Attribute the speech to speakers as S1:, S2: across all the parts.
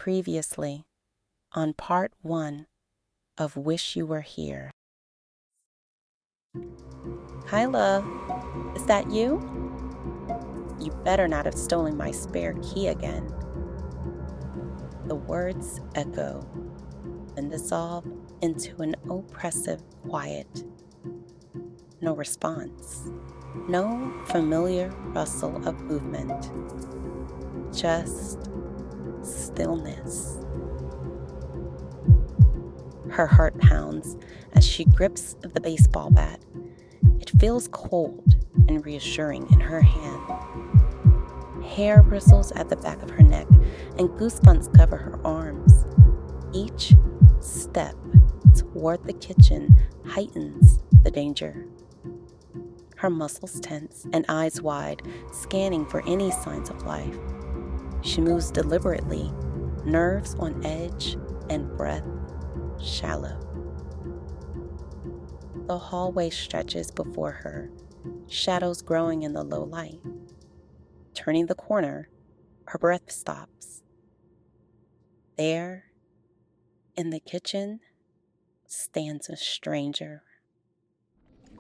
S1: Previously on part 1 of Wish You Were Here. Hi, love. Is that you? You better not have stolen my spare key again. The words echo and dissolve into an oppressive quiet. No response. No familiar rustle of movement. Just stillness. Her heart pounds as she grips the baseball bat. It feels cold and reassuring in her hand. Hair bristles at the back of her neck, and goosebumps cover her arms. Each step toward the kitchen heightens the danger. Her muscles tense and eyes wide, scanning for any signs of life. She moves deliberately, nerves on edge and breath shallow. The hallway stretches before her, shadows growing in the low light. Turning the corner, her breath stops. There, in the kitchen, stands a stranger,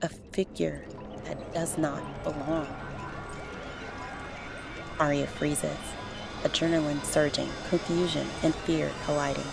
S1: a figure that does not belong. Aria freezes, adrenaline surging, confusion and fear colliding.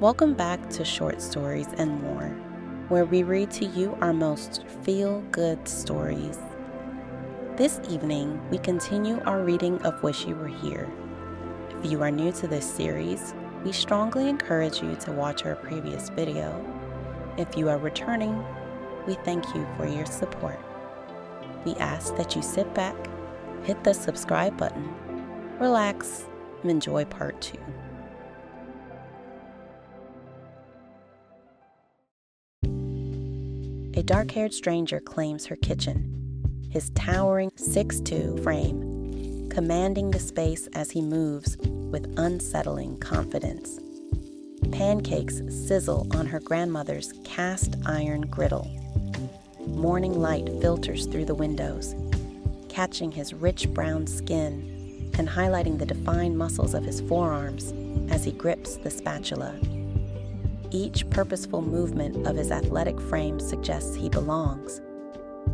S1: Welcome back to Short Stories and More, where we read to you our most feel-good stories. This evening, we continue our reading of Wish You Were Here. If you are new to this series, we strongly encourage you to watch our previous video. If you are returning, we thank you for your support. We ask that you sit back, hit the subscribe button, relax, and enjoy part 2. A dark-haired stranger claims her kitchen, his towering 6'2" frame, commanding the space as he moves with unsettling confidence. Pancakes sizzle on her grandmother's cast iron griddle. Morning light filters through the windows, catching his rich brown skin and highlighting the defined muscles of his forearms as he grips the spatula. Each purposeful movement of his athletic frame suggests he belongs,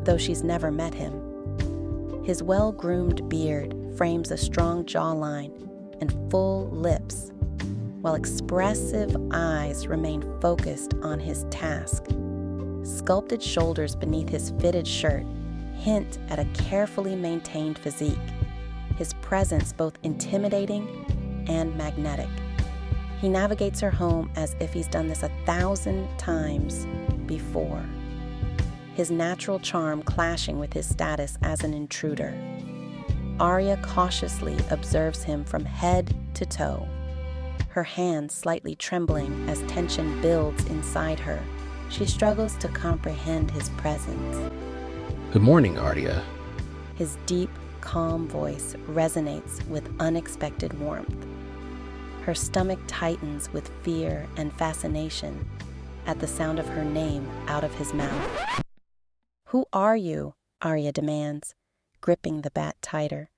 S1: though she's never met him. His well-groomed beard frames a strong jawline and full lips, while expressive eyes remain focused on his task. Sculpted shoulders beneath his fitted shirt hint at a carefully maintained physique, his presence both intimidating and magnetic. He navigates her home as if he's done this 1,000 times before, his natural charm clashing with his status as an intruder. Aria cautiously observes him from head to toe, her hands slightly trembling as tension builds inside her. She struggles to comprehend his presence.
S2: Good morning, Aria.
S1: His deep, calm voice resonates with unexpected warmth. Her stomach tightens with fear and fascination at the sound of her name out of his mouth. "Who are you?" Aria demands, gripping the bat tighter.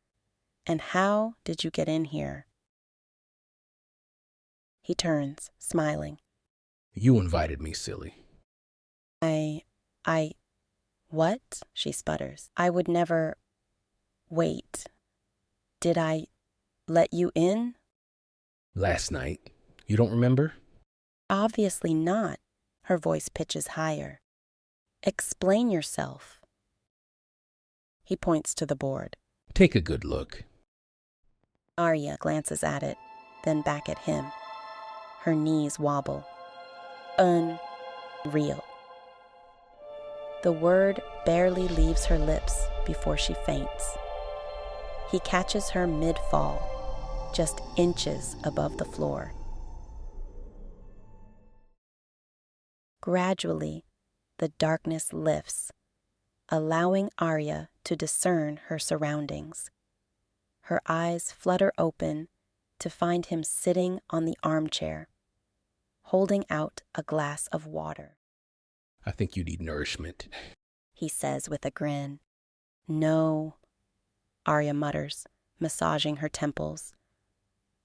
S1: "And how did you get in here?" He turns, smiling.
S2: You invited me, silly.
S1: What? She sputters. "I would never... Wait. Did I let you in?"
S2: Last night. You don't remember?
S1: "Obviously not." Her voice pitches higher. "Explain yourself." He points to the board.
S2: Take a good look.
S1: Aria glances at it, then back at him. Her knees wobble. Unreal. The word barely leaves her lips before she faints. He catches her mid-fall, just inches above the floor. Gradually, the darkness lifts, allowing Aria to discern her surroundings. Her eyes flutter open to find him sitting on the armchair, holding out a glass of water.
S2: I think you need nourishment.
S1: He says with a grin. No, Aria mutters, massaging her temples.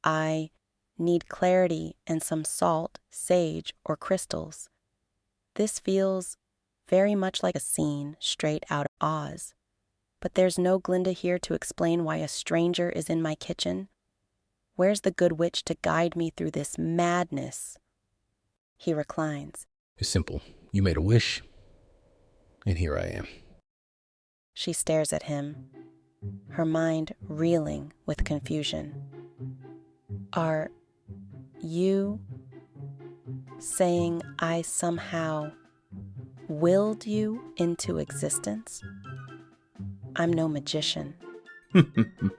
S1: I need clarity and some salt, sage, or crystals. This feels very much like a scene straight out of Oz. But there's no Glinda here to explain why a stranger is in my kitchen. Where's the good witch to guide me through this madness? He reclines.
S2: It's simple. You made a wish, and here I am.
S1: She stares at him, her mind reeling with confusion. Are you saying I somehow willed you into existence? I'm no magician.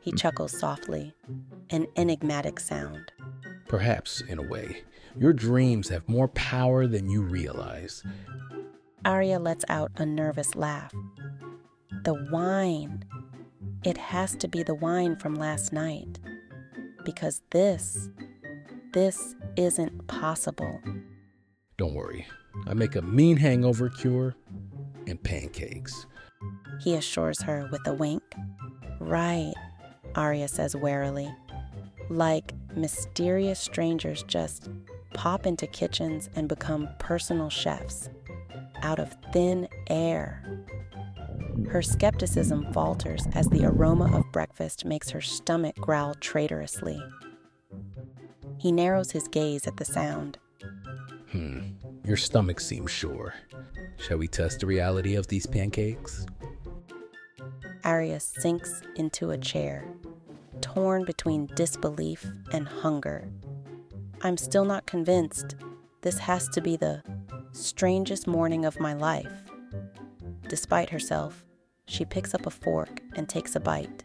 S1: He chuckles softly, an enigmatic sound.
S2: Perhaps, in a way, your dreams have more power than you realize.
S1: Aria lets out a nervous laugh. The wine. It has to be the wine from last night. Because this isn't possible.
S2: Don't worry. I make a mean hangover cure and pancakes.
S1: He assures her with a wink. Right, Aria says warily. Like mysterious strangers just pop into kitchens and become personal chefs out of thin air. Her skepticism falters as the aroma of breakfast makes her stomach growl traitorously. He narrows his gaze at the sound.
S2: Your stomach seems sure. Shall we test the reality of these pancakes?
S1: Aria sinks into a chair, torn between disbelief and hunger. I'm still not convinced. This has to be the strangest morning of my life. Despite herself, she picks up a fork and takes a bite,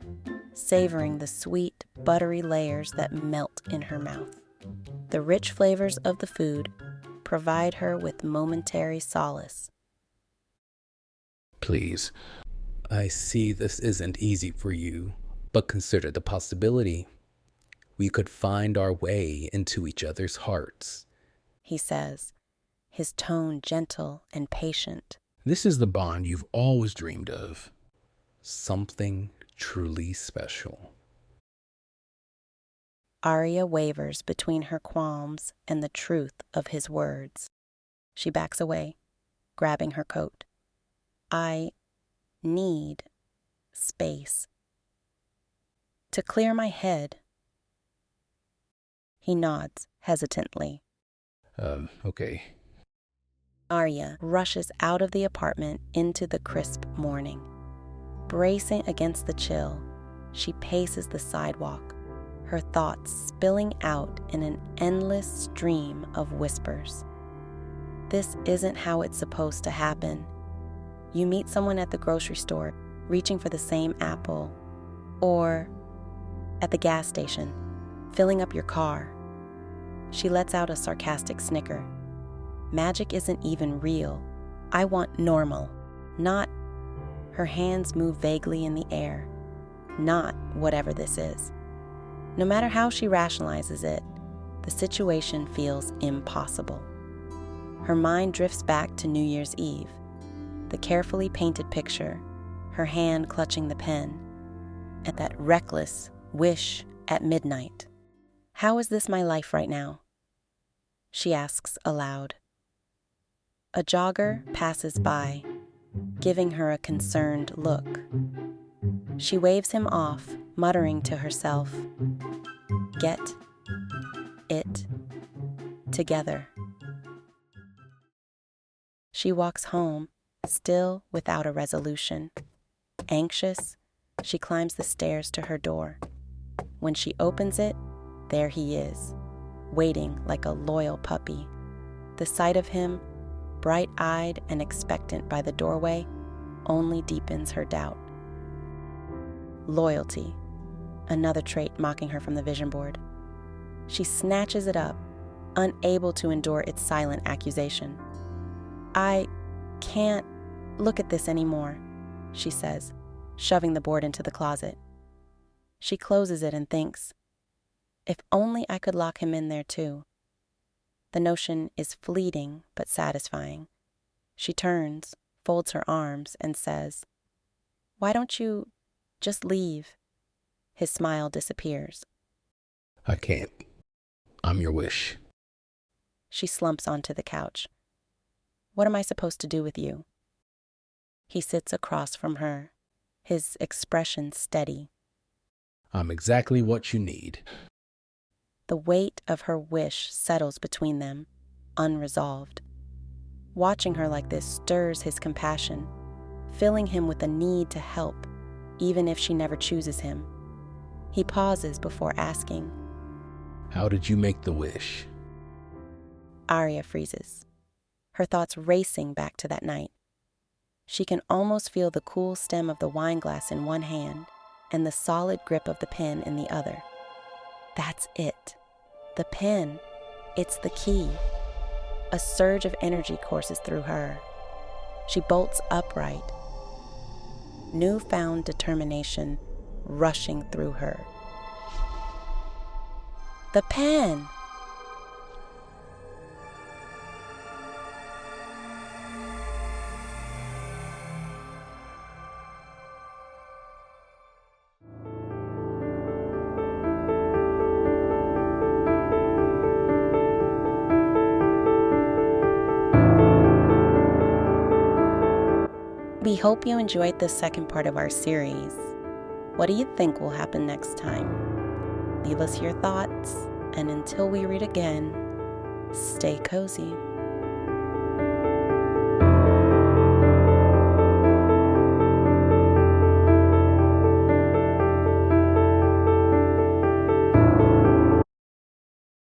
S1: savoring the sweet, buttery layers that melt in her mouth. The rich flavors of the food provide her with momentary solace.
S2: Please. I see this isn't easy for you, but consider the possibility. We could find our way into each other's hearts,
S1: He says, his tone gentle and patient.
S2: This is the bond you've always dreamed of. Something truly special.
S1: Aria wavers between her qualms and the truth of his words. She backs away, grabbing her coat. I need space. To clear my head. He nods hesitantly.
S2: Okay.
S1: Aria rushes out of the apartment into the crisp morning. Bracing against the chill, she paces the sidewalk, her thoughts spilling out in an endless stream of whispers. This isn't how it's supposed to happen. You meet someone at the grocery store, reaching for the same apple, or at the gas station, filling up your car. She lets out a sarcastic snicker. Magic isn't even real. I want normal, not. Her hands move vaguely in the air, not whatever this is. No matter how she rationalizes it, the situation feels impossible. Her mind drifts back to New Year's Eve, the carefully painted picture, her hand clutching the pen, and that reckless wish at midnight. How is this my life right now? She asks aloud. A jogger passes by, giving her a concerned look. She waves him off, muttering to herself, "Get it together." She walks home, still without a resolution. Anxious, she climbs the stairs to her door. When she opens it, there he is, waiting like a loyal puppy. The sight of him, bright-eyed and expectant by the doorway, only deepens her doubt. Loyalty, another trait mocking her from the vision board. She snatches it up, unable to endure its silent accusation. "I can't look at this anymore," she says, shoving the board into the closet. She closes it and thinks, if only I could lock him in there too. The notion is fleeting but satisfying. She turns, folds her arms, and says, "Why don't you just leave?" His smile disappears.
S2: I can't. I'm your wish.
S1: She slumps onto the couch. "What am I supposed to do with you?" He sits across from her, his expression steady.
S2: I'm exactly what you need.
S1: The weight of her wish settles between them, unresolved. Watching her like this stirs his compassion, filling him with a need to help, even if she never chooses him. He pauses before asking,
S2: How did you make the wish?
S1: Aria freezes, her thoughts racing back to that night. She can almost feel the cool stem of the wine glass in one hand and the solid grip of the pen in the other. That's it. The pen. It's the key. A surge of energy courses through her. She bolts upright, newfound determination rushing through her. The pen! We hope you enjoyed this second part of our series. What do you think will happen next time? Leave us your thoughts, and until we read again, stay cozy.